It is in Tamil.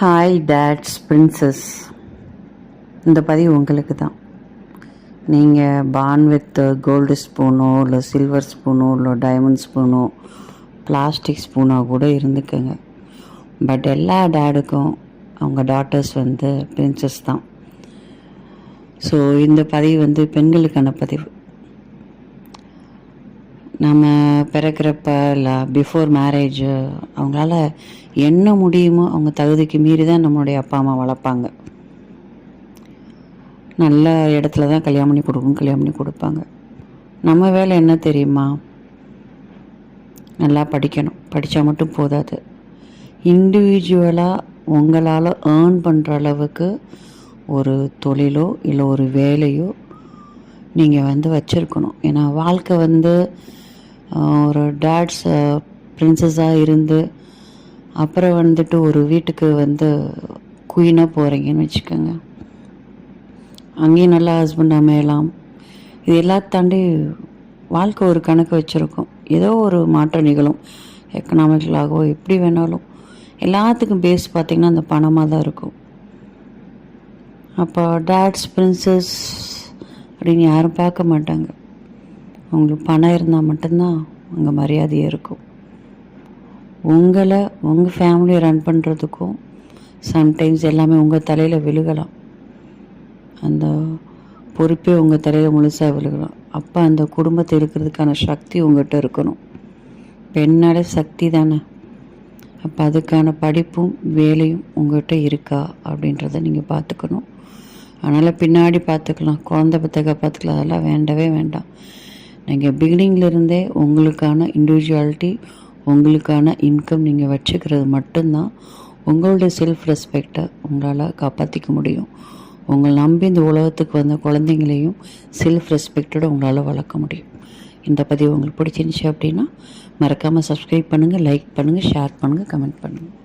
Hi dates princess. இந்த பதிவு உங்களுக்கு தான். நீங்கள் பார்ன் வித் கோல்டு ஸ்பூனோ இல்லை சில்வர் ஸ்பூனோ இல்லை டைமண்ட் ஸ்பூனோ பிளாஸ்டிக் ஸ்பூனாக கூட இருந்துக்கங்க. பட் எல்லா டேடுக்கும் அவங்க டாட்டர்ஸ் பிரின்சஸ் தான். ஸோ இந்த பதிவு பெண்களுக்கான பதிவு. நம்ம பிறக்கிறப்ப இல்லை பிஃபோர் மேரேஜ் அவங்களால என்ன முடியுமோ அவங்க தகுதிக்கு மீறி தான் நம்மளுடைய அப்பா அம்மா வளர்ப்பாங்க. நல்ல இடத்துல தான் கல்யாணம் பண்ணி கொடுப்பாங்க. நம்ம வேலை என்ன தெரியுமா? நல்லா படிக்கணும். படித்தா மட்டும் போதாது, இண்டிவிஜுவலாக உங்களால் ஏர்ன் பண்ணுற அளவுக்கு ஒரு தொழிலோ இல்லை ஒரு வேலையோ நீங்கள் வச்சுருக்கணும். ஏன்னா வாழ்க்கை ஒரு டேட்ஸ் பிரின்சஸாக இருந்து அப்புறம் ஒரு வீட்டுக்கு குயினாக போகிறீங்கன்னு வச்சுக்கோங்க. அங்கேயும் நல்லா ஹஸ்பண்ட் அமையலாம். இது எல்லாத்தையும் தாண்டி வாழ்க்கை ஒரு கணக்கு வச்சுருக்கோம். ஏதோ ஒரு மாற்றம் நிகழும், எக்கனாமிக்கலாகவோ எப்படி வேணாலும். எல்லாத்துக்கும் பேஸ் பார்த்திங்கன்னா அந்த பணமாக தான் இருக்கும். அப்போ டேட்ஸ் பிரின்சஸ் அப்படின்னு யாரும் பார்க்க மாட்டாங்க. உங்களுக்கு பணம் இருந்தால் மட்டும்தான் அங்கே மரியாதையே இருக்கும். உங்கள் ஃபேமிலியை ரன் பண்ணுறதுக்கும் சம்டைம்ஸ் எல்லாமே உங்கள் தலையில் விழுகலாம். அந்த பொறுப்பே உங்கள் தலையில் முழுசாக விழுகலாம். அப்போ அந்த குடும்பத்தை இருக்கிறதுக்கான சக்தி உங்கள்கிட்ட இருக்கணும். பெண்ணாலே சக்தி தானே. அப்போ அதுக்கான படிப்பும் வேலையும் உங்கள்கிட்ட இருக்கா அப்படின்றத நீங்கள் பார்த்துக்கணும். அதனால் பின்னாடி பார்த்துக்கலாம், குழந்தை பத்தக்க பார்த்துக்கலாம், அதெல்லாம் வேண்டவே வேண்டாம். நீங்கள் பிகினிங்லேருந்தே உங்களுக்கான இண்டிவிஜுவாலிட்டி, உங்களுக்கான இன்கம் நீங்கள் வச்சுக்கிறது மட்டும்தான் உங்களுடைய செல்ஃப் ரெஸ்பெக்டை உங்களால் காப்பாற்றிக்க முடியும். உங்களை நம்பி இந்த உலகத்துக்கு வந்த குழந்தைங்களையும் செல்ஃப் ரெஸ்பெக்டோடு உங்களால் வளர்க்க முடியும். இந்த பதிவு உங்களுக்கு பிடிச்சிருந்துச்சு அப்படின்னா மறக்காமல் சப்ஸ்கிரைப் பண்ணுங்கள், லைக் பண்ணுங்கள், ஷேர் பண்ணுங்கள், கமெண்ட் பண்ணுங்கள்.